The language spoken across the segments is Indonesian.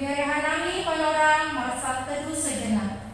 Hanangi panorang masa teduh sejenak.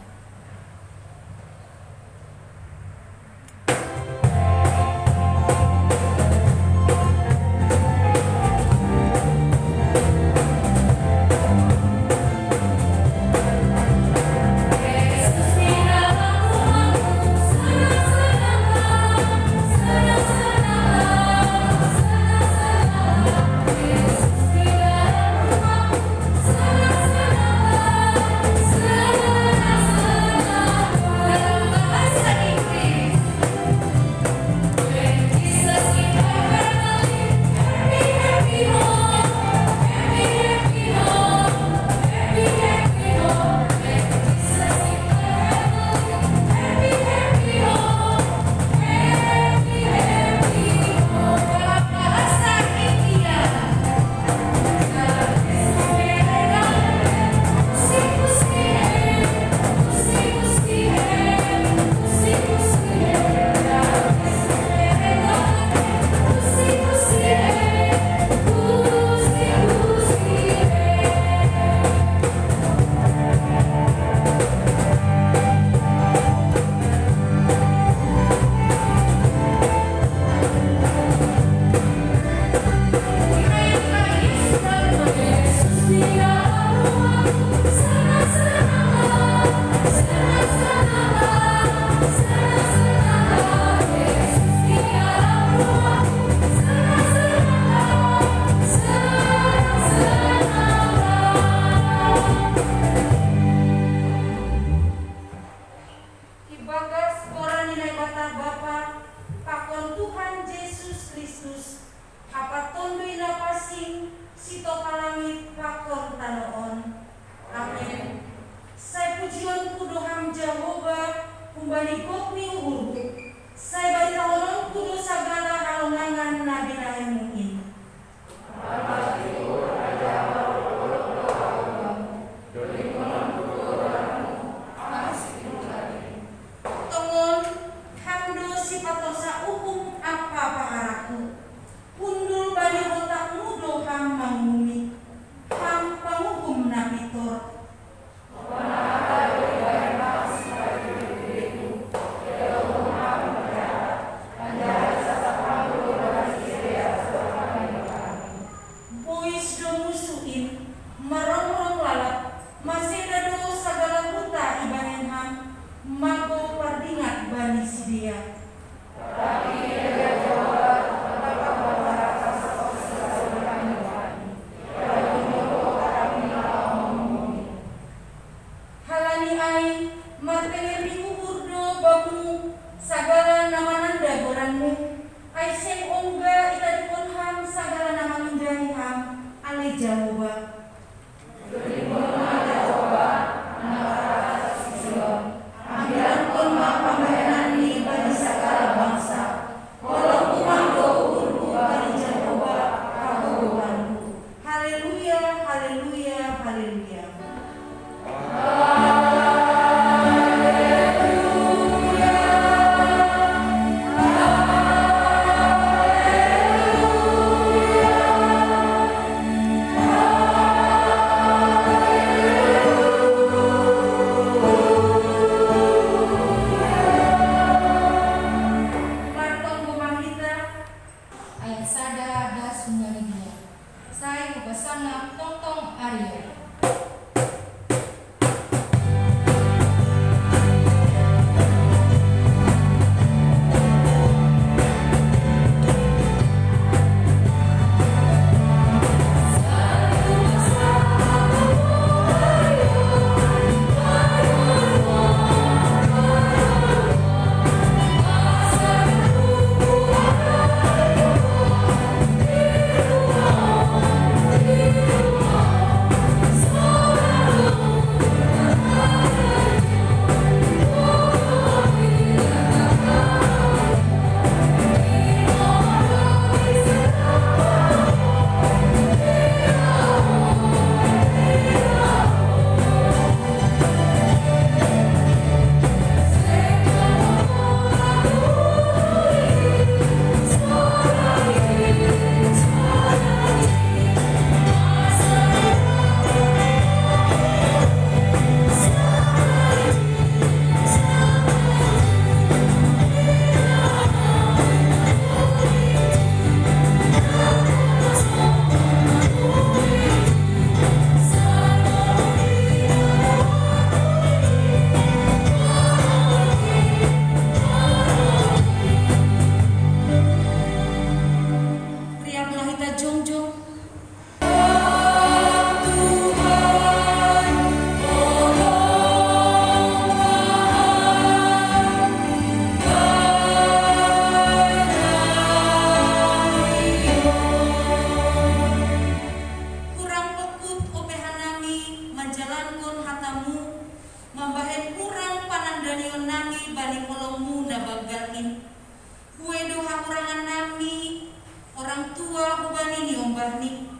ubahni.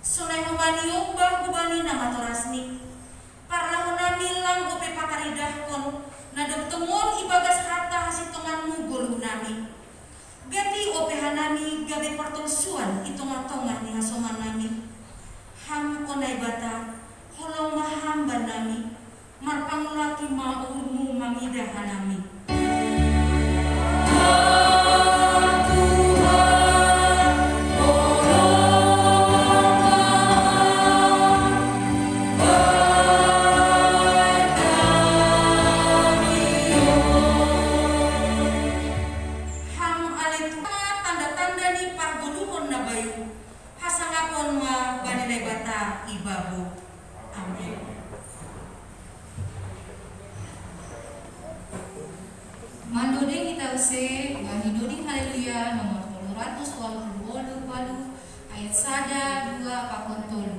Sunai humanium bah gubani nama torasni. Parlahuna milang gope pakaridahkon. Nadam temun ibagas harta hasitongan mugol hunami. Gati opehanami gabe pertolsuan itonga-tonga ni hasoman nami. Ham onai bata holong mahamba nami. Marpangulaki maurmu mamidahanami. Mandodeng kita use bani doding haleluya nomor 328 ayat 1 2 pakon tolu.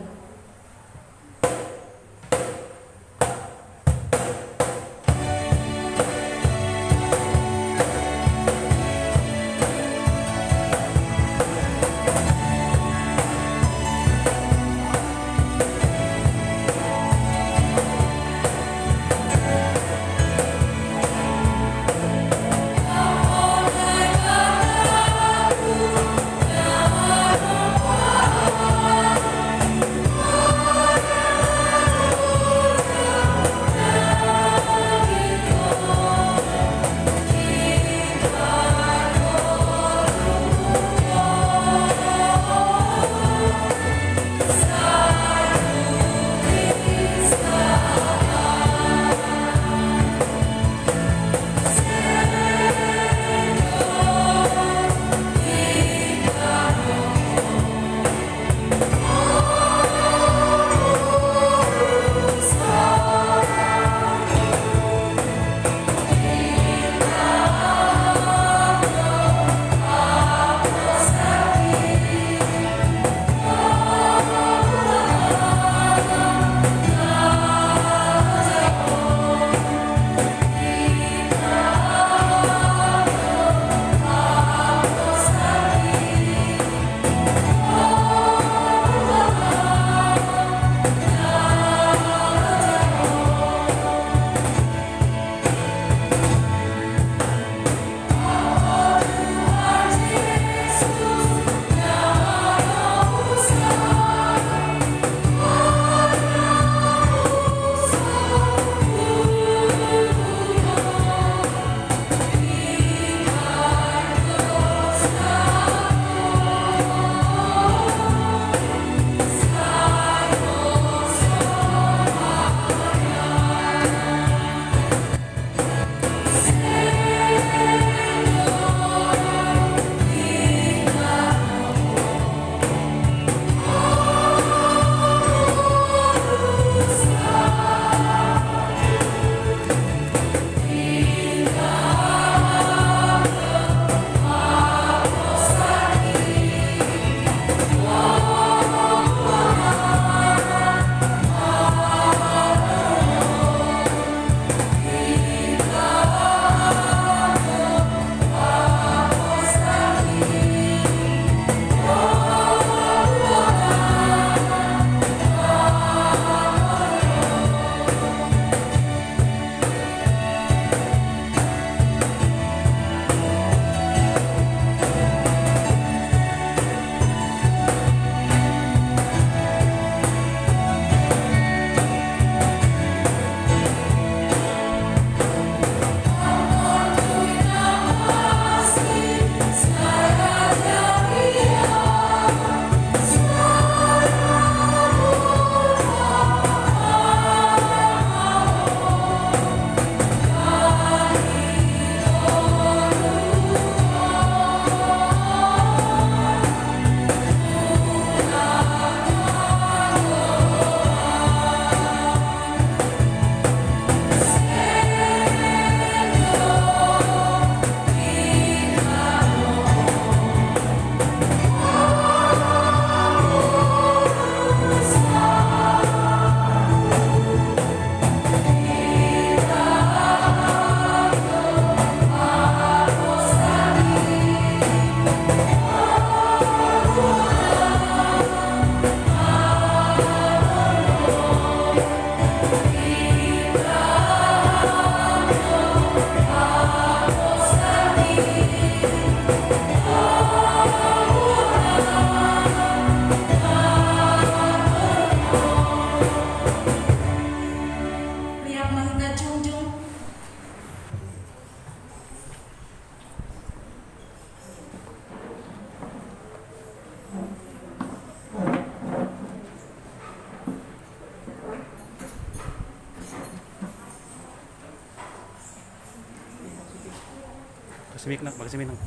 Pakai semik nak.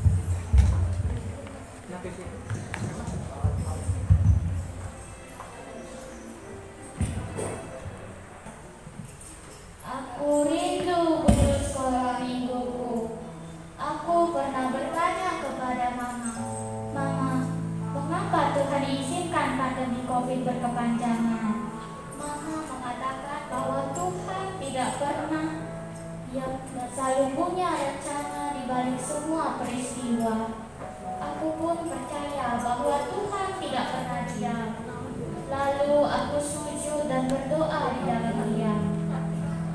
Aku rindu guru sekolah mingguku. Aku pernah bertanya kepada Mama, Mama, mengapa Tuhan izinkan pandemi COVID berkepanjangan? Mama mengatakan bahwa Tuhan tidak pernah, yang selalu punya rencana di balik semua peristiwa. Aku pun percaya bahwa Tuhan tidak pernah diam. Lalu aku sujud dan berdoa di dalam diam.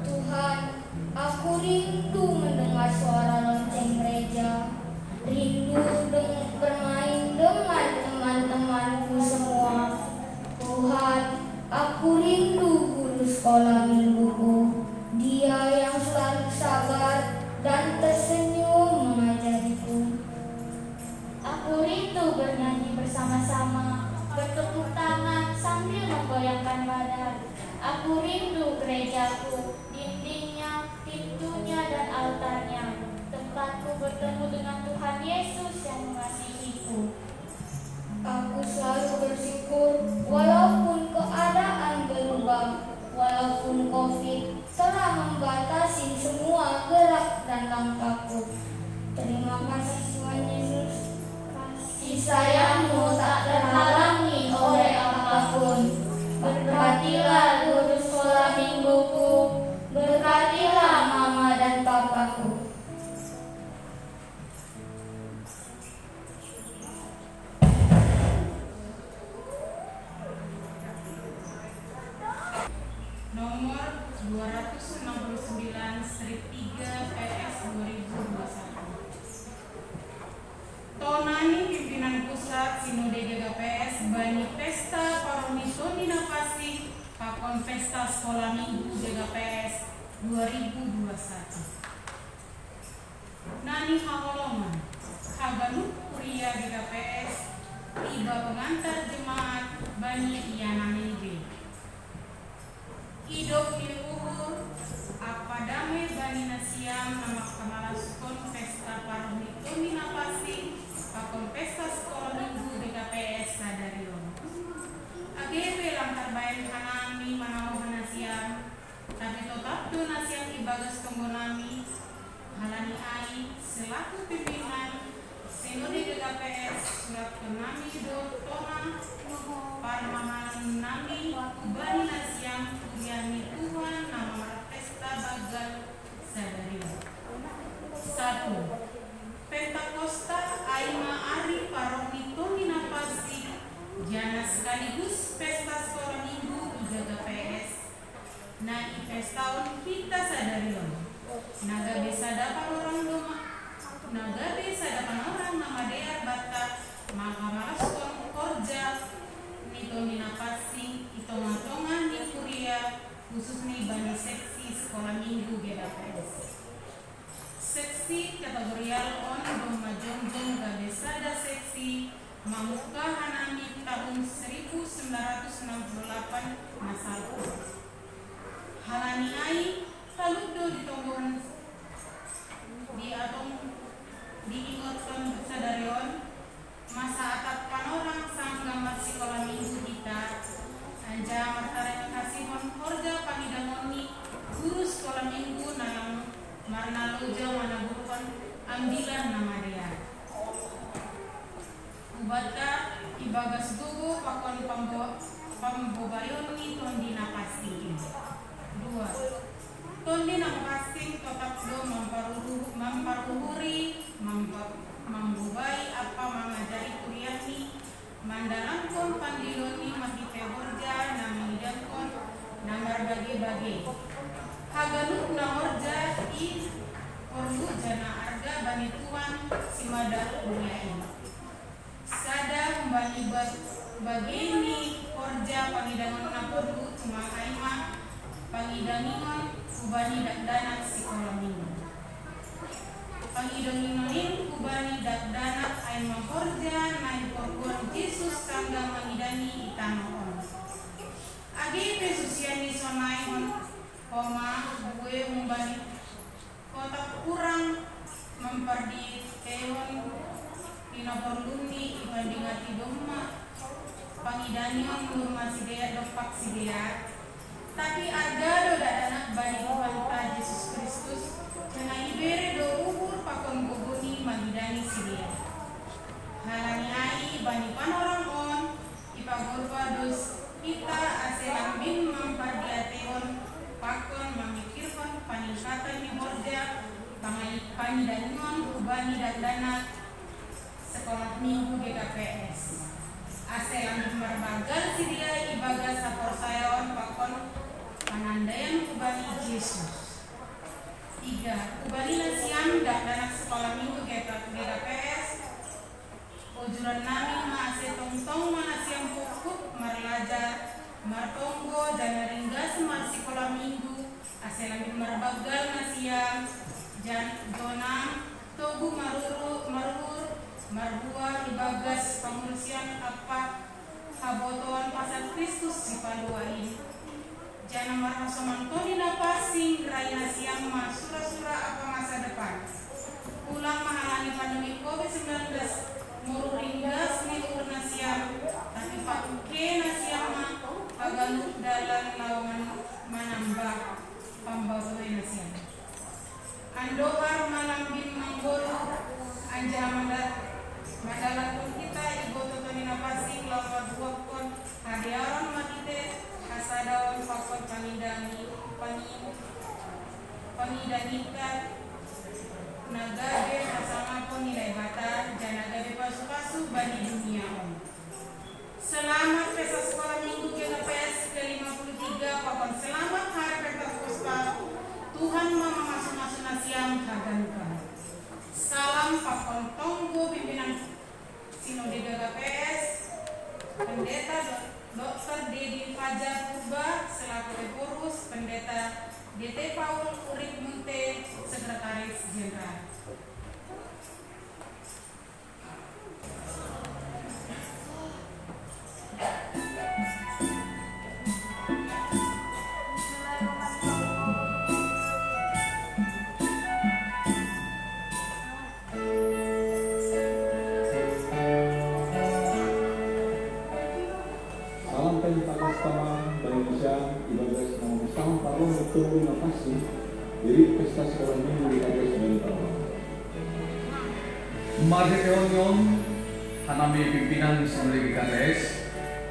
Tuhan, aku rindu mendengar suara lonceng gereja, rindu bermain dengan teman-temanku semua. Tuhan, aku rindu guru sekolah mingguku, dia yang selalu sabar dan tersenyum mengajariku. Aku rindu bernyanyi bersama-sama, bertepuk tangan sambil menggoyangkan badan. Aku rindu gerejaku, dindingnya, pintunya, dan altarnya, tempatku bertemu dengan Tuhan Yesus yang mengasihiku. Aku selalu bersyukur walaupun keadaan berubah, walaupun COVID telah membatasi semua gerak dan langkahku. Terima kasih Tuhan Yesus. Kasih sayangmu tak terhalangi oleh apapun. Berkatilah guru sekolah mingguku, berkatilah mama dan papaku. Nomor 269 strip 3 PS 2021. Tonani pimpinan pusat Sinode GKPS Bani Pesta Paromito Nina Pasik Pakon Pesta Sekolah Minggu GKPS 2021. Nani Haholongan Haganuk Kuria GKPS tiba pengantar jemaat Bani Iyana Minggu Idok Niluhur Apadame Bani Nasiam Nama Kamalaskon Pesta Paromito Nina Pasik Pakon Pesta Sekolah Minggu DKPS Sadarion. AGP lantar bayan kanami manau hanasiam, tapi tetap do nasiam ibagas kembonami, halani ai selaku pimpinan Sinode DKPS surat kenami do tona parmahan nami ubani nasiam kuriani Tuhan nama pesta bagal Sadarion. 1. Pentakosta Aima Ari Paromito Nina Pasik Jana sekaligus pesta sekolah minggu IGKPS na ipestaun kita Sadarion naga besadapan orang doma naga besadapan orang nama dear batak makamaskon korja nito Nina Pasik itonga-tonga ni Kuria khusus nih bani seksi sekolah minggu GKPS. Seksi kategorial on Doma Jongjong Gabesada seksi Mamuka Hanami tahun 1968 Masalku Halani ai Talukdo ditonggon di atong diingotkan Sadarion masa atap panorang sang gambar sekolah minggu kita anja martare kasihon horja pangidamoni guru sekolah minggu nang Marna Loja mana burukan ambilan nama dia. Ubata ibagas gugu pakon pambobayoni tondina pasting. 2. Tondina pasting tetap do mamparuhuri mambubai apa mengajari kuriani mandalangkon pandiloni mahite horja namidangkon namar bagi-bagi. Haganuk na horja i orgu jana arga bani tuan simada kuriai. Sada bani bagini horja pangidangon na orgu tumakaima pangidanginon kubani dakdanak sekolah minggu. Pangidanginon kubani dakdanak aima horja na iporgon Yesus sangga mangidani itanoon. Agi pesusiani sonaihon koma gue membani kotak kurang memperdi teon pinaporluni ibandingati domma pangidanion nur masidea dopak sidea tapi ada do anak bani Tuhan ta Yesus Kristus cana ibere do uhur pakon gogoni magidani sidea halani ai bani panorang on ipagorba dos kita aselambin memperdiateon pakon memikirkan peningkatan di Borja pangidanion ubani dan dana sekolah minggu GKPS aselan berbagal si dia ibaga sapor sayon pakon panandaian ubani Yesus 3. Ubani nasiam dan anak sekolah minggu GKPS ujuran nami maase tong-tong manasiam pokok marlajar martonggo dan ringgas mar sekolah minggu aselan berbagal nasiam jonam togu marur marbuar ibagas pengursian apa habotoan pasar Kristus si paluain jana marhasomantoni napasing raya siang sura-sura apa masa depan ulang mahalani pandemi COVID-19 mururinggas ni urna siang tapi pakuke nasiama pagaluk dalam lawangan manambah pambawa nasiam andohar malambin manggoro anja madalat pun kita ibu totoni napasing lawan duakon hadiaran matite hasadawan fakon panidanikan nagabe kasama pun nilai batan janagabe pasu-pasu bani dunia om. Selamat Pesta Sekolah Minggu GKPS ke-53 pakon selamat hari Pentekosta Tuhan mama masuk-masuk nasiam kagankan. Salam pakon tonggo pimpinan Sinode GKPS Pendeta Dr. Dedi Fajar Purba selaku pengurus, Pendeta DT Paul Urip Munte Sekretaris Jenderal. Jadi pesta sekolah minggu di KPS dari tahun. Mari reunion hanami pimpinan Sinode KPS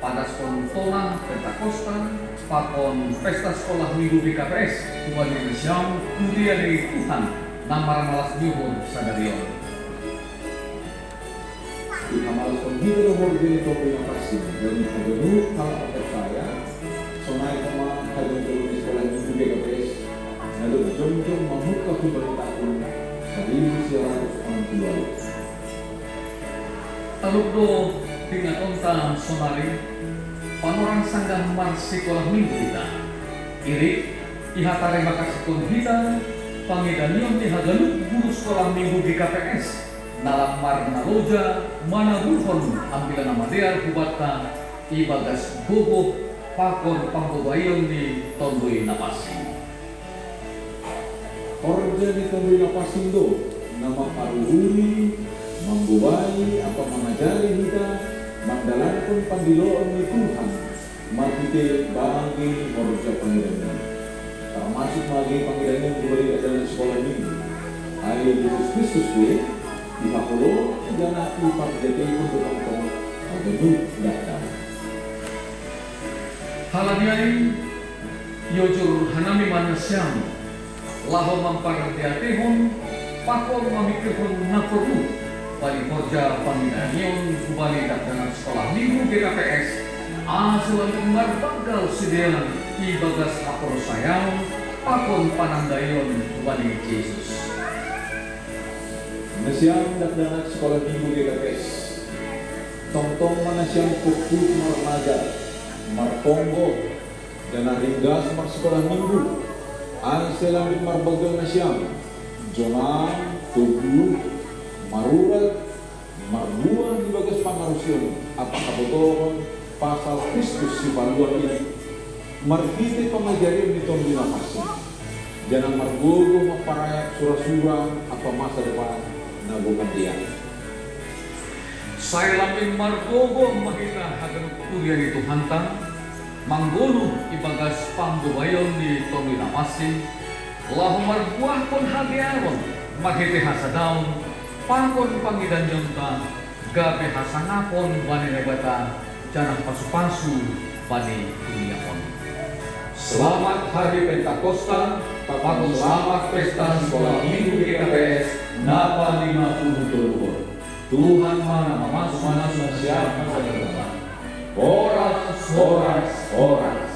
pada spontonan Pentakosta pakon pesta sekolah minggu di KPS tuan Syam kudia dari Tuhan namar malas nyuhun sadarion. Di amalas pembina horgini topina pasti dari paganu hal percaya sonai kama kagum di sekolah minggu di KPS. Lalu jom-jom membuka pemberitahuan dari siaran orang tua. Talukdo dengan onta sonari panorang sanggah mar sekolah minggu kita. Irik ihatare makasih kon kita pangidanion di hagaluk guru sekolah minggu di KPS dalam mar naloja mana bulhon ambilan nama dia kubata ibagas bobo pakon panggobayon di tondoi napasi. Order di tondoi napasindo nama paruhuri membuai apa mengajari kita mandalakan pandiloan di Tuhan markite bagi orja panggilan termasuk bagi panggilan yang diberi dalam sekolah minggu ayo Yesus Kristus di Papua dan aku parjati untuk orang agak datang halanian yojur hanami manusiam laho mampardiatehon pakon mamikirhon naperlu bali korja pangidanion kubali datang sekolah minggu GKPS asulan marbagal sidean ibagas apor sayang pakon panandayon kubali Yesus. Nasiam datang sekolah minggu GKPS tong-tong manasiam pukul marmaga martonggo dan ringgas mar sekolah minggu anselamit marbagal nasiam jona tubuh marurat marbuan di bagas pamarusion apakah betul pasal Kristus si paluan ini margite pengajarian di tondina pasti jangan margogo maparayak surah-surah apa masa depan nabukan dia. Saya lamping margogo mahita hagan kurian itu hantang, manggulu ibagas pambubayon di Tomina Masing, lahu marbuah pun hagiaron, mahite hasadaun, pangkon pangidan yonta, gabe hasangapon bani nebata, janang pasu-pasu bani duniaon. Selamat Hari Pentakosta, Papaku selamat Pesta Sekolah Minggu GKPS Napa 50 Turun. Tuhan mana masuk siapa saja. Oras, oras, oras.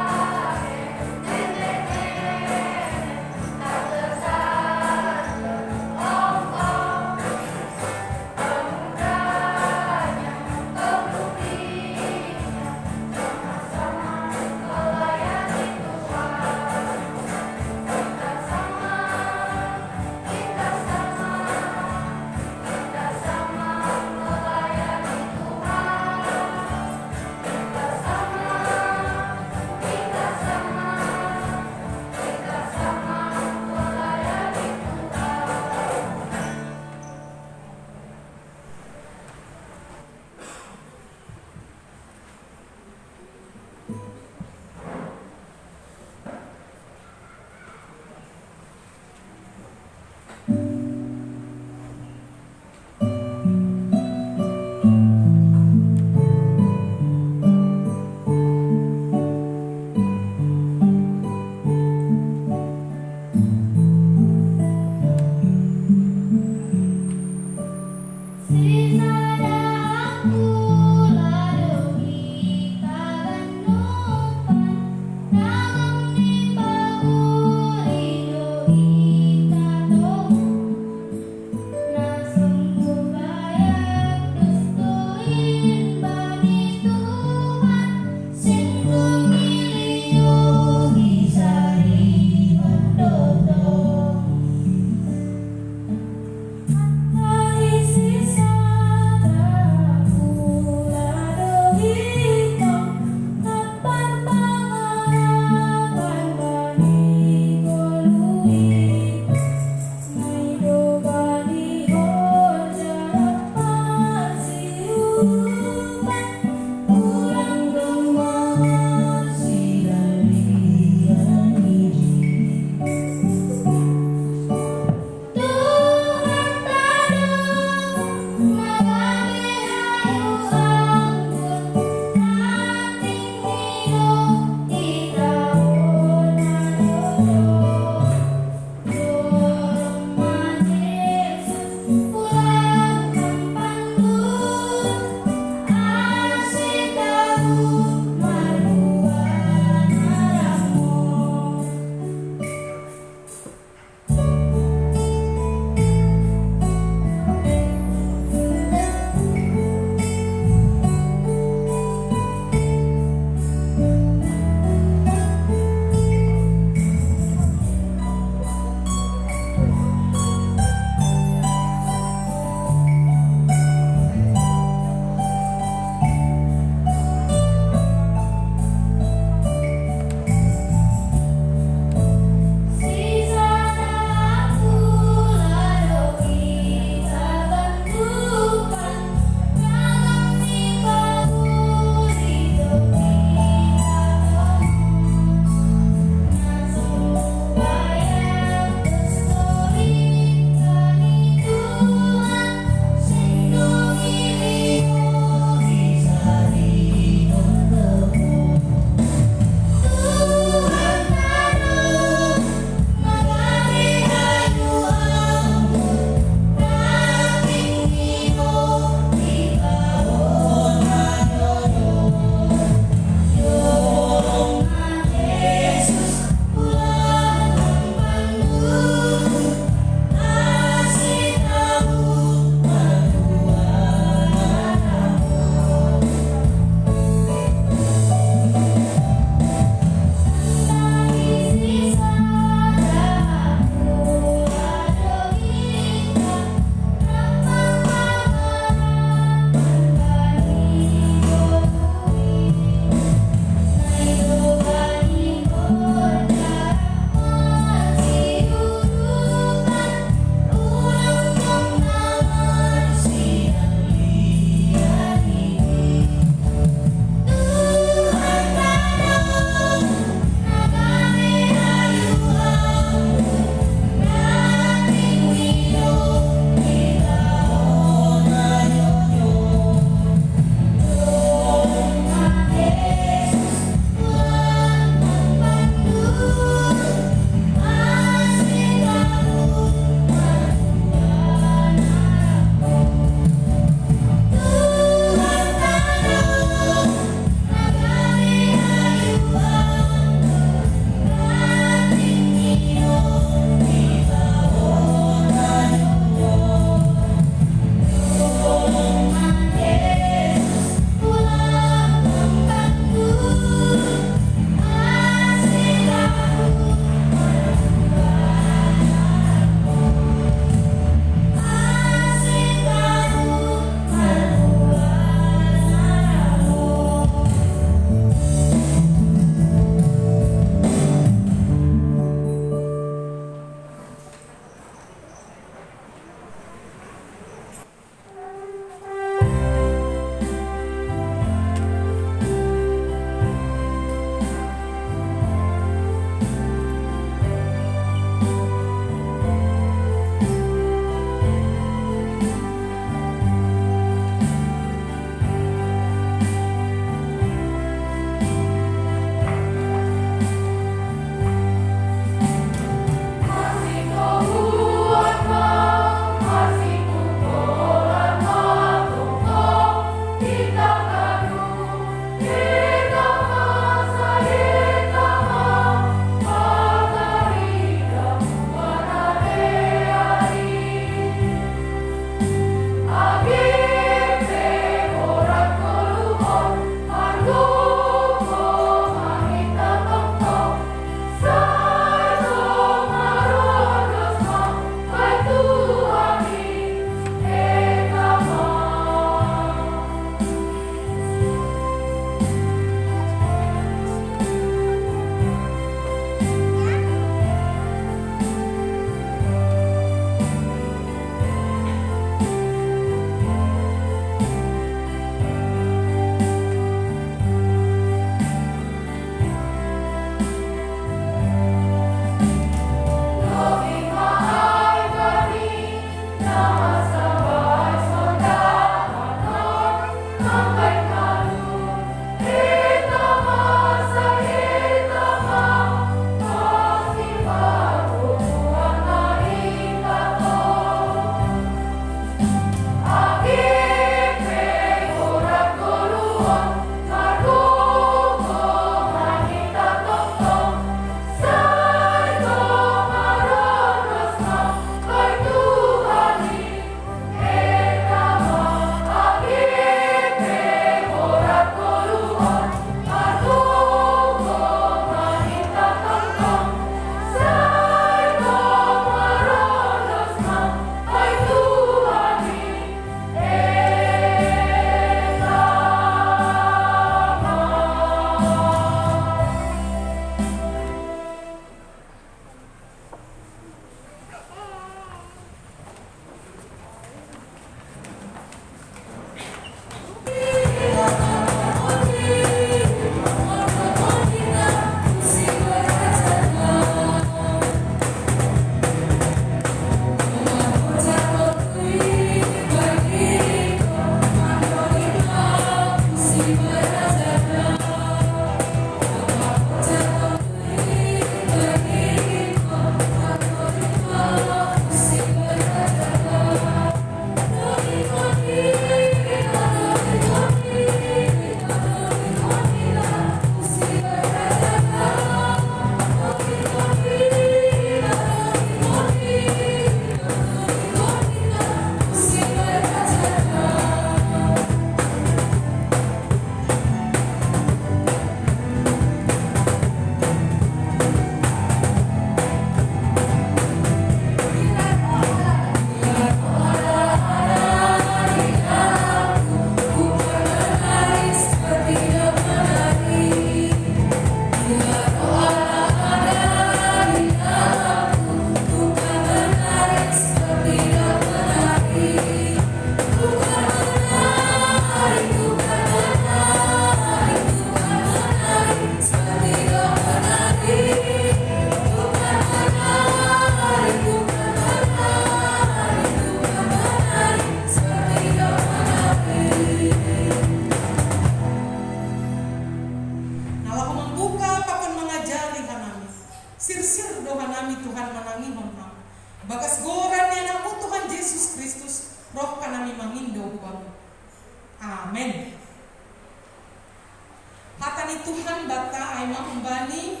bata aima umbani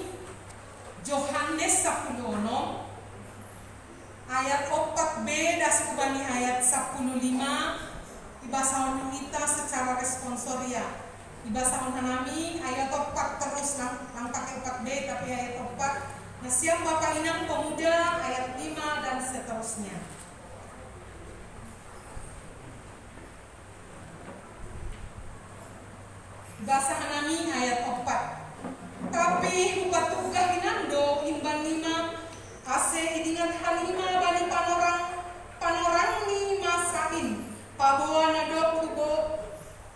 Yohanes 10 ayat 4b das ubani ayat 15 ibasahon kita secara responsoria. Ibasahon hanami ayat 4 terus lang pakai 4b tapi ayat 4. Nah, siap Bapak Inang Pemuda ayat 5 dan seterusnya. Bahasa hanami ayat 4. Tapi hukat-hukat hinando imban 5 ase idingat halima bani panorang ni masain pabuan adok hubo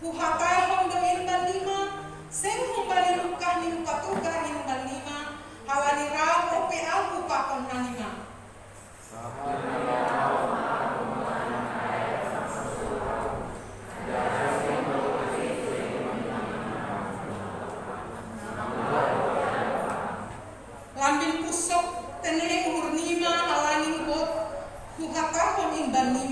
huhatai hondo imban 5 seng humbali lukah ni hukat-hukat imban 5 hawani rao ope aku pakon hanima. Lambin pusok teneh urnima halani bot huhatahon imban 5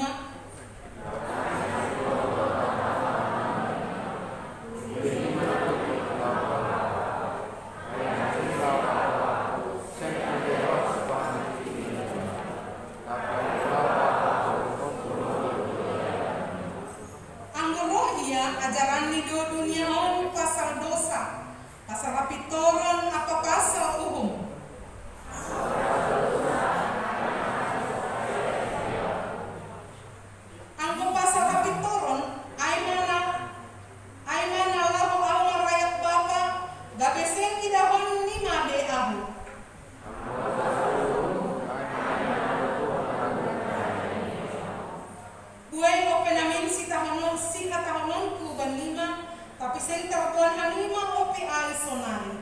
Anggorohia ajaran nido dunia on pasal dosa pasal apitoron apa pasal uhum. Anggo pasal apitoron aimana lahu awma rayak bapa gabeseng idahon ni made ahu. Buai ope namin si katahanon ku ban 5 tapi seng terbuan hanima ope ai sonari.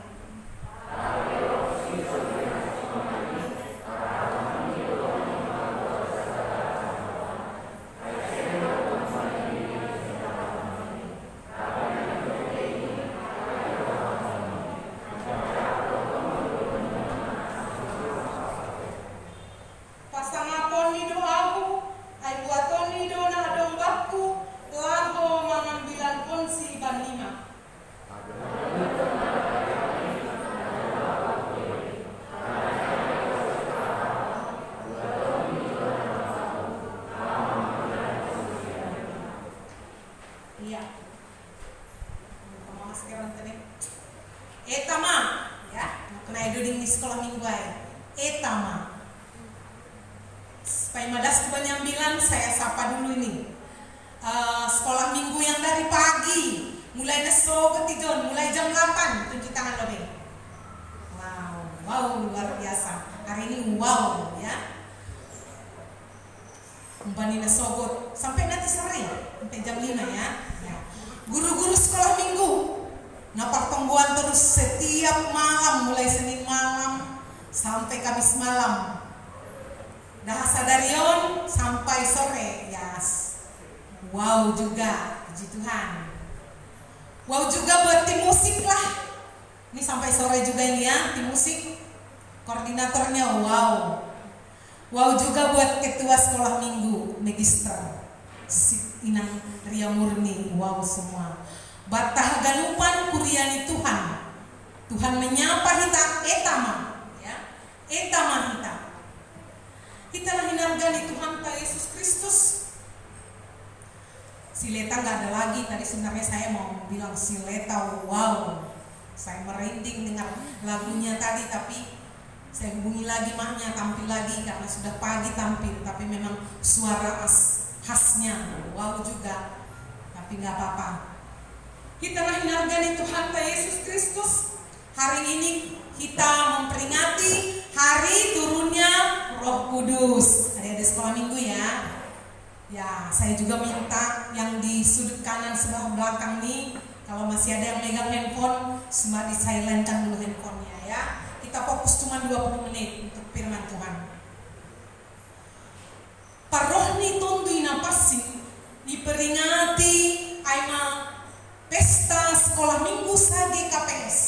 Pasangapon ni doaku ay buaton ni do na adong bakku laho mangambilan ponsi ban 5. Iya. Kamu sekarang tadi. Etama, ya. Kena eduding di sekolah minggu ay. Etama. Supaya madas kepenyambilan saya sapa dulu ini. Sekolah minggu yang dari pagi mulai neso ketijon, mulai jam 8 tunjuk tangan lebih. Wow, luar biasa. Hari ini wow ya. Umpani nesogot sampai nanti sore sampai jam 5 ya. Guru-guru sekolah minggu ngapartongguan terus setiap malam mulai Senin malam sampai Kamis malam. Dah sadarion sampai sore, yes. Wow juga, puji Tuhan. Wow juga buat tim musik lah. Ini sampai sore juga ini ya, tim musik. Koordinatornya wow. Wow juga buat ketua sekolah minggu, Magister Inang Ria Murni, wow semua. Batah ganupan kuriani Tuhan. Tuhan menyapa kita etama, ya. Etama kita. Kita lah hinargani Tuhan ta Yesus Kristus. Si Leta gak ada lagi. Tadi sebenarnya saya mau bilang si Leta, wow. Saya merinding dengar lagunya tadi, tapi saya hubungi lagi mahnya tampil lagi karena sudah pagi tampil, tapi memang suara khasnya wow juga. Tapi gak apa-apa. Kita lah hinargani Tuhan ta Yesus Kristus. Hari ini kita memperingati hari turunnya Roh Kudus. Ada sekolah minggu ya. Ya, saya juga minta yang di sudut kanan sebelah belakang nih, kalau masih ada yang megang handphone, semua di-silentkan dulu handphonenya ya. Kita fokus cuma 20 menit untuk firman Tuhan. Parohni tondu inapasi diperingati aima pesta sekolah minggu sage KPS.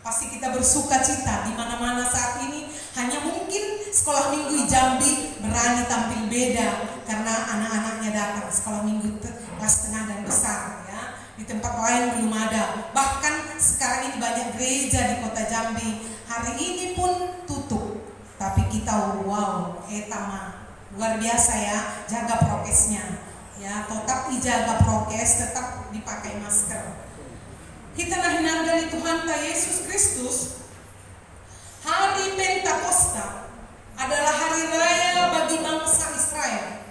Pasti kita bersuka cita di mana-mana saat ini. Hanya mungkin sekolah minggu Jambi berani tampil beda karena anak-anaknya datang sekolah minggu kelas tengah dan besar ya. Di tempat lain belum ada. Bahkan sekarang ini banyak gereja di kota Jambi hari ini pun tutup. Tapi kita wow, etama luar biasa ya, jaga prokesnya. Ya, tetap dijaga prokes, tetap dipakai masker. Kita nahinan dari Tuhan Yesus Kristus. Hari Pentakosta adalah hari raya bagi bangsa Israel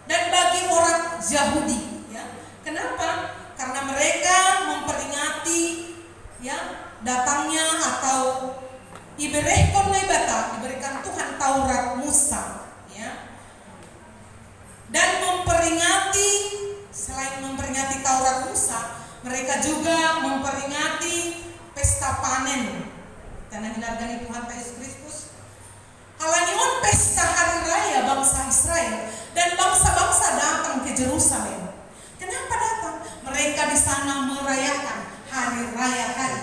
dan bagi orang Yahudi. Ya, kenapa? Karena mereka memperingati ya datangnya atau iberehkon naibata, diberikan Tuhan Taurat Musa, ya. Dan memperingati, selain memperingati Taurat Musa, mereka juga memperingati pesta panen. Karena hinargani Tuhan Yesus Kristus. Halanion pesta hari raya bangsa Israel dan bangsa-bangsa datang ke Yerusalem. Kenapa datang? Mereka di sana merayakan hari raya hari.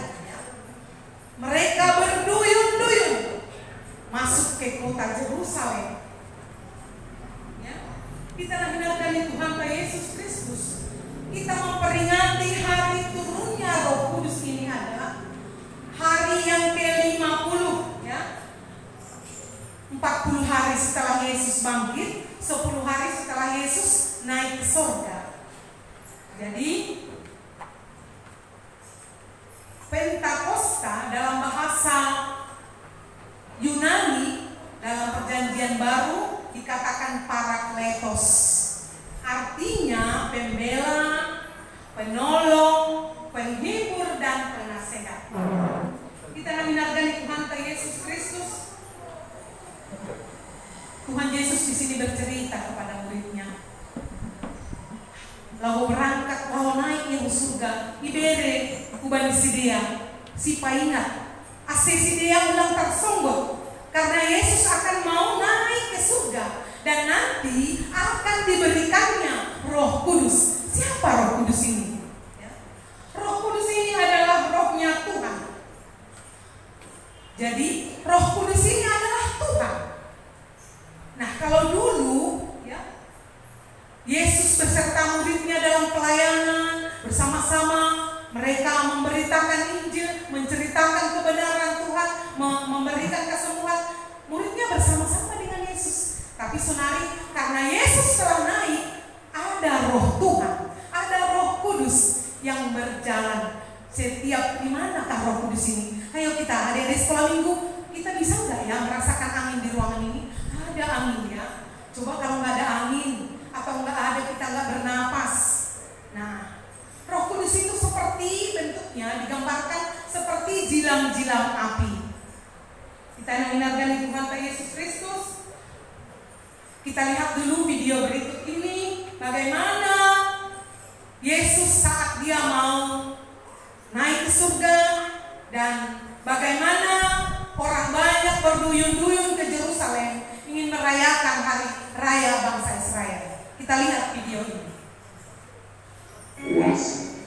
Mereka berduyun-duyun masuk ke kota Yerusalem. Ya. Kita nahinan Tuhan Yesus Kristus. Kita memperingati hari turunnya Roh Kudus ini adalah hari yang ke-50, ya. 40 hari setelah Yesus bangkit, 10 hari setelah Yesus naik ke surga. Jadi Pentakosta dalam bahasa Yunani dalam Perjanjian Baru dikatakan Parakletos. Artinya pembela, penolong, penghibur dan penasehat. Kita naminarkan Tuhan Yesus Kristus. Tuhan Yesus di sini bercerita kepada muridnya. Lalu berangkat, lalu naiknya ke surga. Ibere, ubani sidia, si paingat. Ase sidia ulang tersungguh. Karena Yesus akan mau naik ke surga. Dan nanti akan diberikannya Roh Kudus. Siapa Roh Kudus ini? Ya. Roh Kudus ini adalah rohnya Tuhan. Jadi Roh Kudus ini adalah Tuhan. Nah, kalau dulu ya, Yesus beserta muridnya dalam pelayanan bersama-sama, mereka memberitakan Injil, menceritakan kebenaran Tuhan, memberikan kesembuhan. Muridnya bersama-sama dengan Yesus. Tapi sonari, karena Yesus telah naik, ada Roh Tuhan, ada Roh Kudus yang berjalan setiap. Di manakah Roh Kudus ini? Ayo kita adik-adik sekolah minggu, kita bisa nggak ya merasakan angin di ruangan ini? Ada angin ya. Coba kalau nggak ada angin atau nggak ada, kita nggak bernapas. Nah, Roh Kudus itu seperti bentuknya digambarkan seperti jilam-jilam api. Kita mendengarkan Tuhan Yesus Kristus. Kita lihat dulu video berikut ini, bagaimana Yesus saat dia mau naik ke surga dan bagaimana orang banyak berduyun-duyun ke Yerusalem ingin merayakan hari raya bangsa Israel. Kita lihat video ini. Kuasa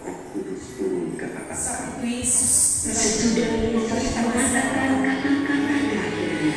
Roh Kudus turun ke atas Seperti Yesus sesudah Yesus mengatakan kata-kata terakhirnya.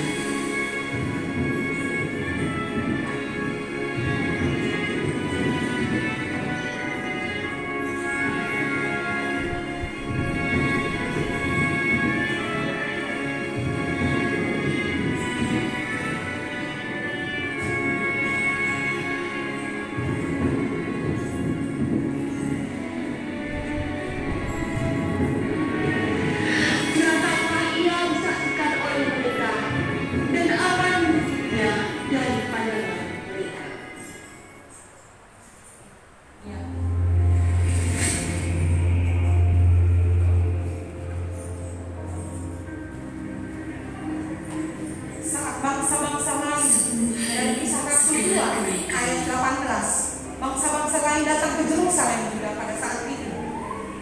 bangsa-bangsa lain. Dan di Kisah Rasul 2 ayat 18, bangsa-bangsa lain datang ke Yerusalem juga pada saat itu.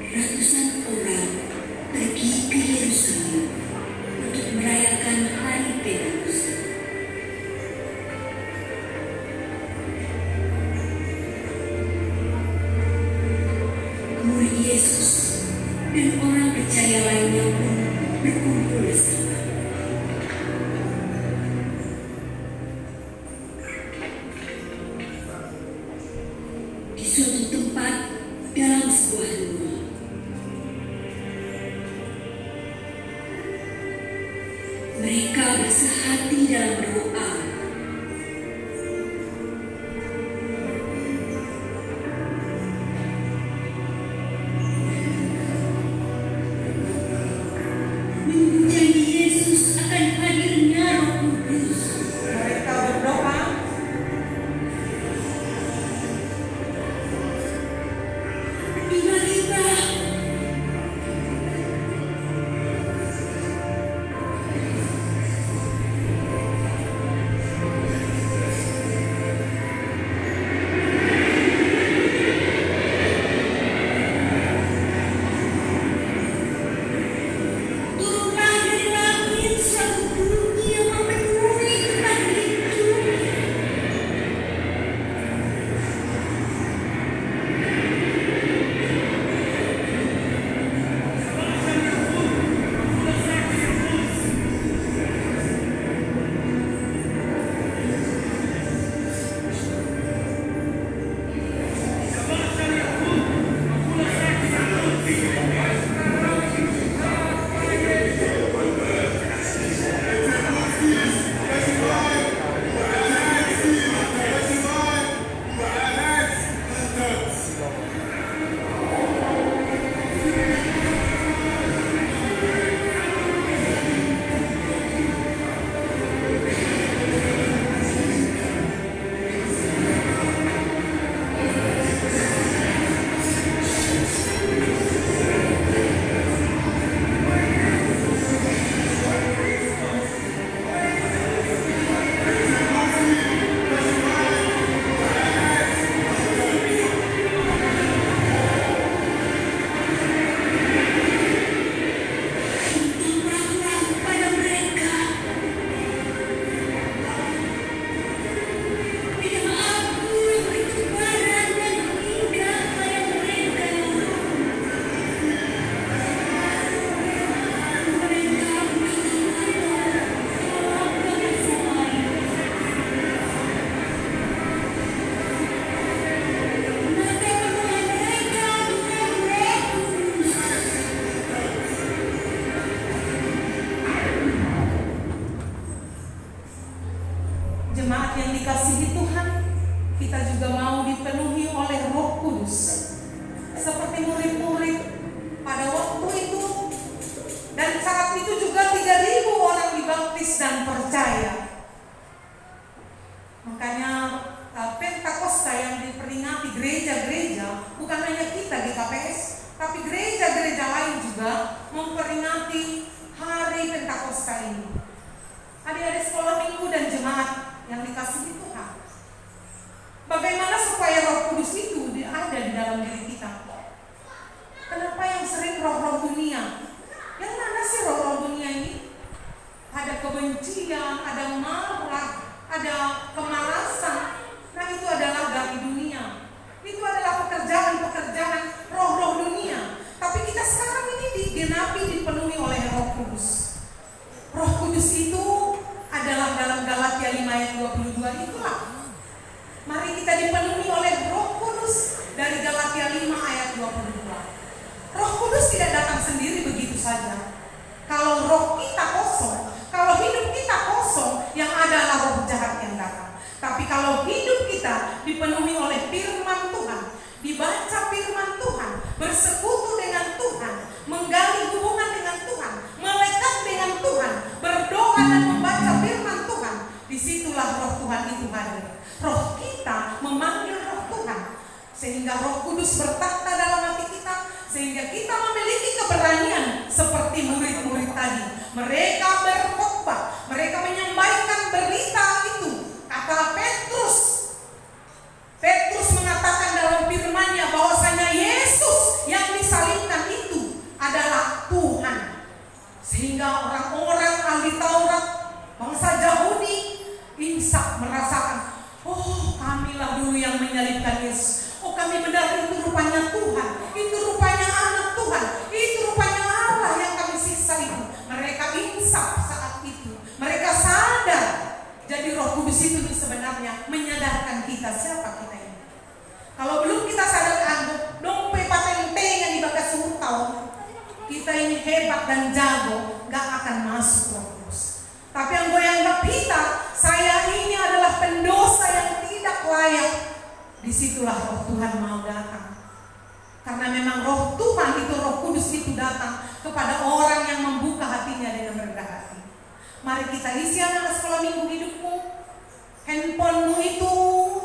Ratusan orang pergi ke Yerusalem untuk merayakan hari Pentakosta. Murid Yesus dan orang percaya lainnya pun berkumpul bersama. Di suatu tempat dalam sebuah rumah, Mari sehati dalam doa. Mengucapkan Yesus akan hadirnya Roh Kudus. Mereka berdoa. Tiba-tiba turunlah dari langit satu dunia memenuhi tempat itu. Pada mereka, tidak aku yang berkebaran dan indah pada mereka. Mereka Jemaat yang dikasihi Tuhan, kita juga mau dipenuhi oleh Roh Kudus. Seperti murid-murid pada waktu itu, dan saat itu juga 3.000 orang dibaptis dan percaya. Makanya Pentakosta yang diperingati gereja-gereja, bukan hanya kita GKPS, tapi gereja-gereja lain juga memperingati hari Pentakosta ini. Adik-adik sekolah minggu dan jemaat yang dikasihi Tuhan, bagaimana supaya Roh Kudus itu ada di dalam diri kita? Kenapa yang sering roh-roh dunia? Yang mana sih roh-roh dunia ini? Ada kebencian, ada marah, ada kemalasan. Nah, itu adalah dari dunia. Itu adalah pekerjaan-pekerjaan roh-roh dunia. Tapi kita sekarang ini digenapi, dipenuhi oleh Roh Kudus. Roh Kudus itu adalah dalam Galatia 5 ayat 22 itulah. Mari kita dipenuhi oleh Roh Kudus dari Galatia 5 ayat 22. Roh Kudus tidak datang sendiri begitu saja. Kalau roh kita kosong, kalau hidup kita kosong, yang adalah roh jahat yang datang. Tapi kalau hidup kita dipenuhi oleh firman Tuhan, dibaca firman Tuhan, bersekutu dengan Tuhan, menggali hubungan dengan Tuhan, melekat dengan Tuhan, berdoa dan membaca firman Tuhan, disitulah roh Tuhan itu hadir. Roh kita memanggil roh Tuhan, sehingga Roh Kudus bertahta dalam hati kita, sehingga kita memiliki keberanian seperti murid-murid tadi. Mereka berkhotbah, mereka menyampaikan berita itu. Kata Petrus mengatakan dalam firman-Nya bahwasanya Yesus yang disalibkan itu adalah Tuhan. Sehingga orang-orang ahli Taurat, bangsa Yahudi, insaf merasakan, oh kamilah dulu yang menyalibkan Yesus. Oh kami benar itu rupanya Tuhan, itu rupanya anak Tuhan, itu rupanya Allah yang kami siksa itu. Mereka insaf saat itu, mereka sadar. Jadi Roh Kudus itu sebenarnya menyadarkan kita siapa kita ini. Kalau belum kita sadarkan, dompe patentengan di bagas tahun, kita ini hebat dan jago, gak akan masuk Roh Kudus. Tapi yang gue anggap kita, saya ini adalah pendosa yang tidak layak. Disitulah roh Tuhan mau datang. Karena memang roh Tuhan itu, roh kudus itu datang kepada orang yang membuka hatinya dengan rendah hati. Mari kita isi anak sekolah minggu hidupmu. Handphonemu itu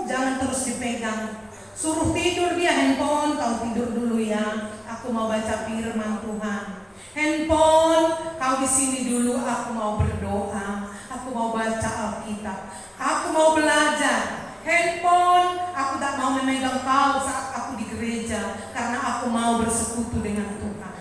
jangan terus dipegang. Suruh tidur dia handphone, kau tidur dulu ya. Aku mau baca firman Tuhan. Handphone, kau di sini dulu. Aku mau berdoa. Aku mau baca Alkitab. Aku mau belajar. Handphone, aku tak mau memegang kau saat aku di gereja, karena aku mau bersekutu dengan Tuhan.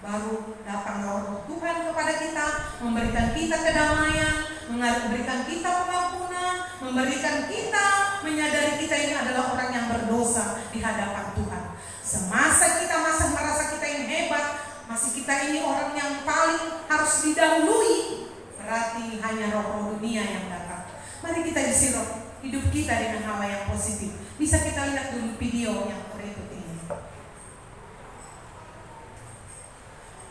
Baru datang roh Tuhan kepada kita, memberikan kita kedamaian, memberikan kita pengampunan, memberikan kita menyadari kita ini adalah orang yang berdosa di hadapan Tuhan. Semasa kita masih merasa kita yang hebat, masih kita ini orang yang paling harus didahului, berarti hanya roh-roh dunia yang datang. Mari kita isi roh hidup kita dengan hal yang positif. Bisa kita lihat dulu video yang berikut ini.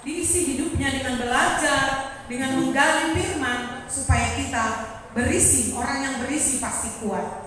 Diisi hidupnya dengan belajar, dengan menggali firman, supaya kita berisi. Orang yang berisi pasti kuat.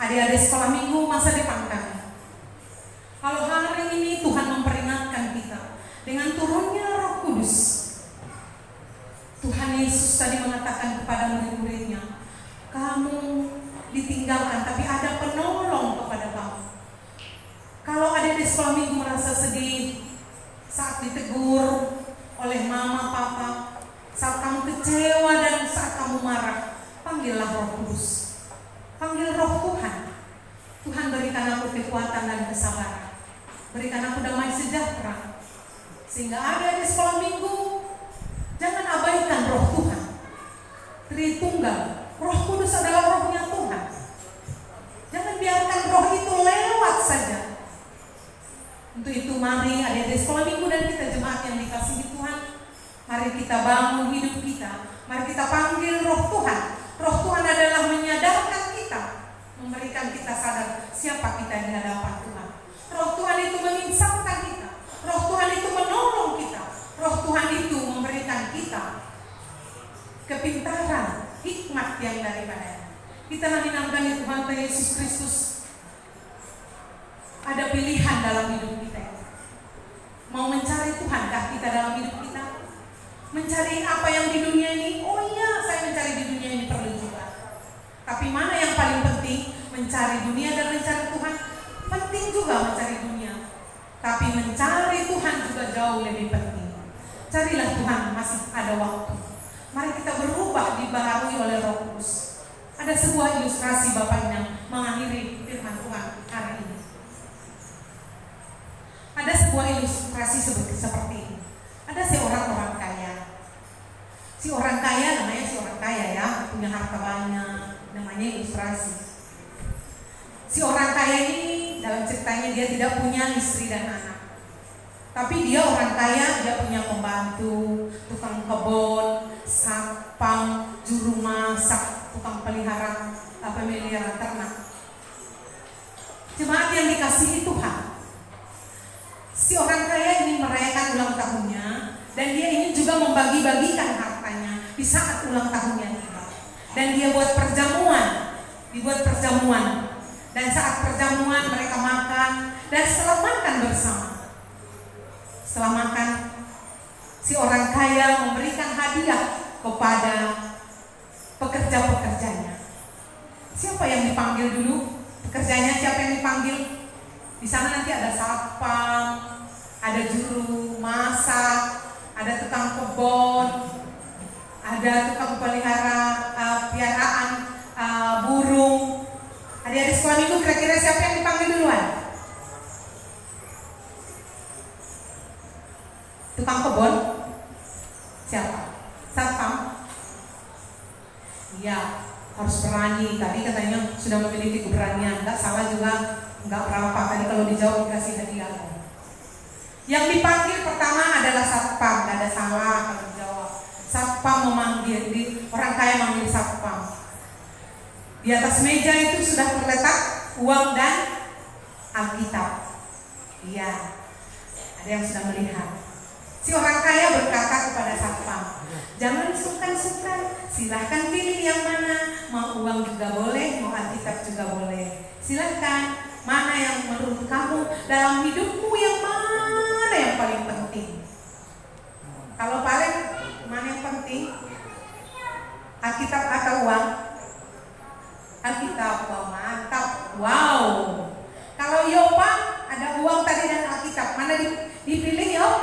Adik-adik sekolah minggu masa depan kami. Kalau hari ini Tuhan memperingatkan kita dengan turunnya Roh Kudus. Tuhan Yesus tadi mengatakan kepada murid-muridnya, kamu ditinggalkan tapi ada penolong kepada kamu. Kalau adik-adik sekolah minggu merasa sedih saat ditegur oleh mama, papa, saat kamu kecewa dan saat kamu marah, panggillah Roh Kudus. Panggil roh Tuhan. Tuhan berikan aku kekuatan dan kesabaran. Berikan aku damai sejahtera. Sehingga ada di sekolah minggu, jangan abaikan roh Tuhan. Tritunggal. Roh Kudus adalah rohnya Tuhan. Jangan biarkan roh itu lewat saja. Untuk itu mari ada di sekolah minggu dan kita jemaat yang dikasihi Tuhan, mari kita bangun hidup kita. Mari kita panggil roh Tuhan. Roh Tuhan adalah menyadarkan kita, memberikan kita sadar siapa kita di hadapan Tuhan. Roh Tuhan itu menginsapkan kita. Roh Tuhan itu menolong kita. Roh Tuhan itu memberikan kita kepintaran, hikmat yang daripadanya. Kita mengingatkan Tuhan Yesus Kristus. Ada pilihan dalam hidup kita. Mau mencari Tuhankah kita dalam hidup kita? Mencari apa yang di dunia ini? Oh iya, saya mencari di dunia ini perlu juga. Tapi mana yang paling penting? Mencari dunia dan mencari Tuhan. Penting juga mencari dunia. Tapi mencari Tuhan juga jauh lebih penting. Carilah Tuhan, masih ada waktu. Mari kita berubah, dibaharui oleh Roh Kudus. Ada sebuah ilustrasi Bapak yang mengakhiri firman Tuhan hari ini. Ada sebuah ilustrasi seperti ini. Ada seorang orang kaya. Si orang kaya namanya si orang kaya ya, punya harta banyak, namanya ilustrasi. Si orang kaya ini dalam ceritanya dia tidak punya istri dan anak. Tapi dia orang kaya, dia punya pembantu, tukang kebun, satpam, juru masak, tukang pelihara ternak. Jemaat yang dikasihi Tuhan. Si orang kaya ini merayakan ulang tahunnya dan dia ingin juga membagi-bagikan hartanya di saat ulang tahunnya tiba. Dan dia buat dibuat perjamuan. Dan saat perjamuan mereka makan dan setelah makan bersama. Setelah makan, si orang kaya memberikan hadiah kepada pekerja-pekerjanya. Siapa yang dipanggil dulu? Pekerjanya siapa yang dipanggil? Di sana nanti ada satpam, ada juru masak, ada tukang kebun, ada tukang piaraan burung. Adik-adik sekolah minggu kira-kira siapa yang dipanggil duluan? Tukang kebun? Siapa? Satpam? Iya, harus berani. Tadi katanya sudah memiliki keberanian. Enggak salah juga, enggak berapa. Tadi kalau dijawab dikasih hadiah. Yang dipanggil pertama adalah satpam, enggak ada salah kalau dijawab. Satpam memanggil, orang kaya manggil satpam. Di atas meja itu sudah terletak uang dan Alkitab. Iya, ada yang sudah melihat. Si orang kaya berkata kepada satpam, jangan sungkan-sungkan, silahkan pilih yang mana. Mau uang juga boleh, mau Alkitab juga boleh. Silahkan, mana yang menurut kamu dalam hidupmu yang mana yang paling penting? Kalau paling mana yang penting? Alkitab atau uang? Alkitab, wow, mantap, wow. Kalau Yopa ada uang tadi dan Alkitab, mana dipilih Yop?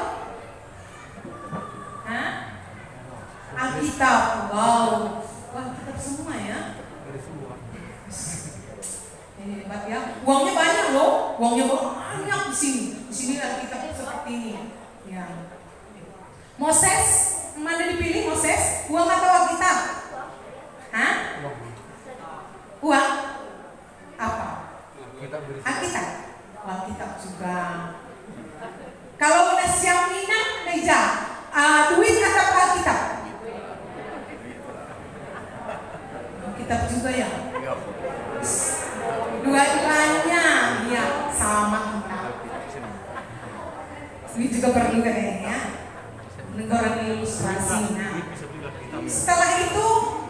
Hah? Alkitab, wow. Wah, Alkitab semua ya. Ini hebat ya. Uangnya banyak loh, uangnya banyak di sini. Di sini Alkitab seperti ini. Ya. Moses, mana dipilih Moses? Uang atau Alkitab? Hah? Uang? Apa? Alkitab. Alkitab juga. Kalau udah siap minat, meja. Duit atau Alkitab? Alkitab juga ya. Dua-duanya, ya sama kita. Duit juga perlu kayaknya. Negara ilustrasi. Nah, setelah itu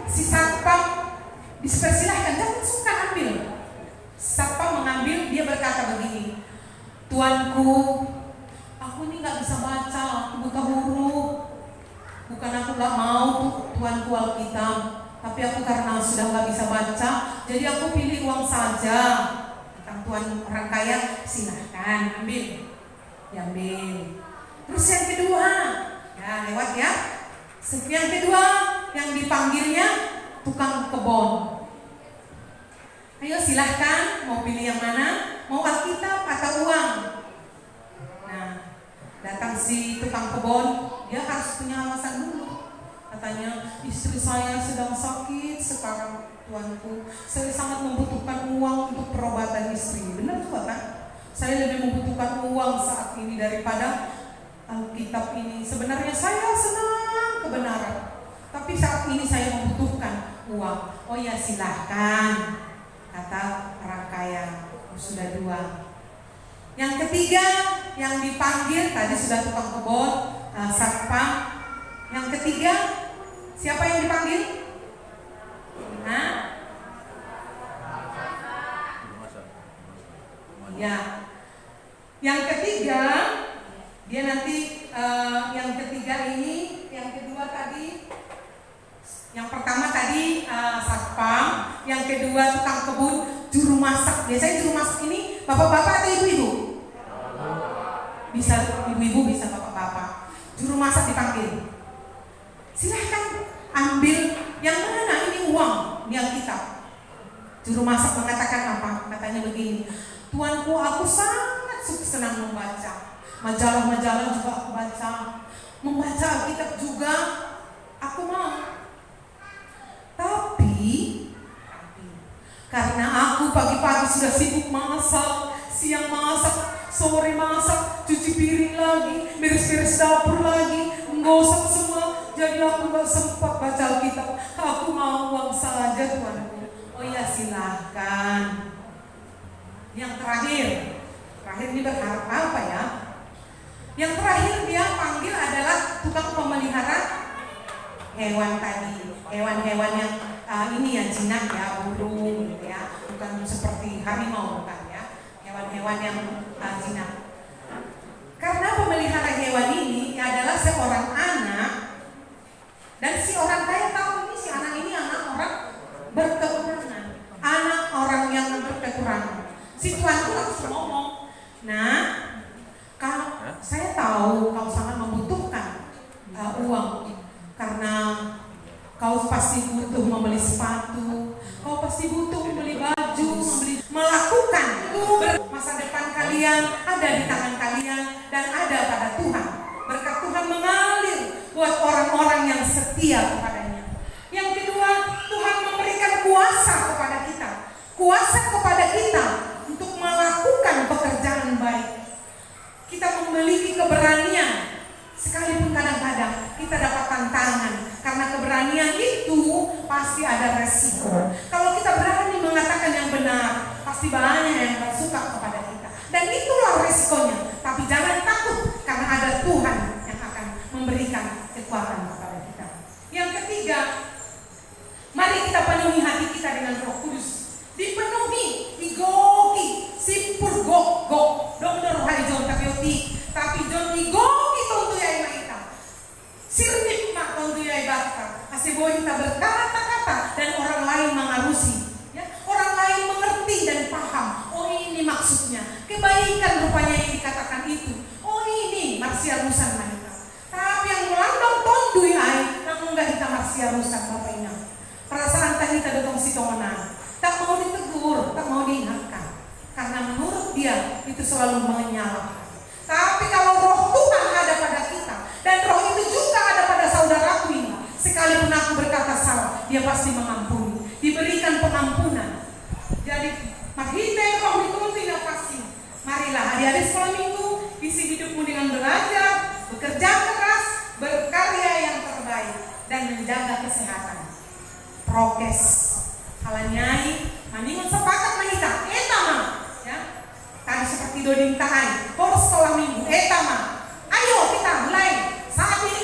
si satpam dipersilahkan, jangan sungkan ambil. Satpam mengambil, dia berkata begini, Tuanku, aku ini nggak bisa baca, aku buta huruf. Bukan aku nggak mau Tuanku Alkitab, tapi aku karena sudah nggak bisa baca, jadi aku pilih uang saja. Tuan orang kaya, silahkan ambil, diambil. Terus yang kedua, ya lewat ya. Yang kedua, yang dipanggilnya tukang kebun. Ayo silahkan, mau pilih yang mana? Mau Alkitab atau uang? Nah, datang si tukang kebun, dia harus punya alasan dulu. Katanya, istri saya sedang sakit sekarang, Tuanku. Saya sangat membutuhkan uang untuk perobatan istri. Benar juga kan? Saya lebih membutuhkan uang saat ini daripada Alkitab ini. Sebenarnya saya senang kebenaran, tapi saat ini saya membutuhkan uang. Oh ya silahkan, kata orang kaya. Sudah dua. Yang ketiga yang dipanggil tadi sudah tukang kebun, satpam. Yang ketiga siapa yang dipanggil? Nah, ini, yang kedua tadi, yang pertama tadi satpam, yang kedua tukang kebun, juru masak. Biasanya juru masak ini bapak-bapak atau ibu-ibu? Bisa ibu-ibu, bisa bapak-bapak. Juru masak dipanggil. Silahkan ambil yang mana, ini uang yang kita. Juru masak mengatakan apa? Katanya begini, tuanku, aku sangat senang membaca. Majalah-majalah juga aku baca. Membaca Alkitab juga aku mau. Tapi karena aku pagi-pagi sudah sibuk masak, siang masak, sore masak, cuci piring lagi, beres-beres dapur lagi, menggosok semua, jadi aku gak sempat baca Alkitab. Aku mau uang saja, tuanku. Oh iya, silahkan. Yang terakhir ini berharap apa ya? Yang terakhir dia panggil adalah tukang pemelihara hewan tadi. Hewan-hewan yang ini ya, jinak ya, burung gitu ya, bukan seperti harimau, bukan ya, hewan-hewan yang jinak. Karena pemelihara hewan ini adalah seorang anak, dan si orang kaya tahu ini si anak ini anak orang berkekurangan, anak orang yang berkekurangan. Si tuanku langsung ngomong, nah, kalau saya tahu kau sangat membutuhkan uang karena kau pasti butuh membeli sepatu, kau pasti butuh membeli baju, melakukan masa depan kalian ada di tangan kalian dan ada pada Tuhan. Berkat Tuhan mengalir buat orang-orang yang setia kepadanya. Yang kedua, Tuhan memberikan kuasa kepada kita, kuasa kepada kita untuk melakukan pekerjaan baik. Kita memiliki keberanian. Sekalipun kadang-kadang kita dapat tantangan, karena keberanian itu pasti ada resiko. Kalau kita berani mengatakan yang benar, pasti banyak yang gak suka kepada kita. Dan itulah resikonya. Tapi jangan takut, karena ada Tuhan yang akan memberikan kekuatan kepada kita. Yang ketiga, mari kita penuhi hati kita dengan Roh Kudus. Dipenuhi, digoki, simpur gok, dong hari John tapi John digoki tontu ya kita. Sirnip mak tontu ya bata. Asih boleh kita berkata-kata dan orang lain mengarusi. Ya, orang lain mengerti dan paham. Oh ini maksudnya. Kebaikan rupanya yang dikatakan itu. Oh ini marsia rusan kita. Tapi yang melandong tontu ya, namun enggak kita marsia rusan bapak ini. Perasaan tadi kita datang si tongonan. Tak mau ditegur, tak mau diingatkan. Karena menurut dia itu selalu menyalahkan. Tapi kalau Roh Tuhan ada pada kita, dan Roh itu juga ada pada saudaraku ini, sekalipun aku berkata salah, dia pasti mengampuni, diberikan pengampunan. Jadi mahita Roh itu tidak pasti. Marilah adik-adik sekolah minggu, isi hidupmu dengan belajar, bekerja keras, berkarya yang terbaik, dan menjaga kesehatan. Prokes. Halanyai, maningun sepakat mahita, etama, ya. Tadi seperti doding tahan, poros sekolah minggu, etama. Ayo kita mulai saat ini.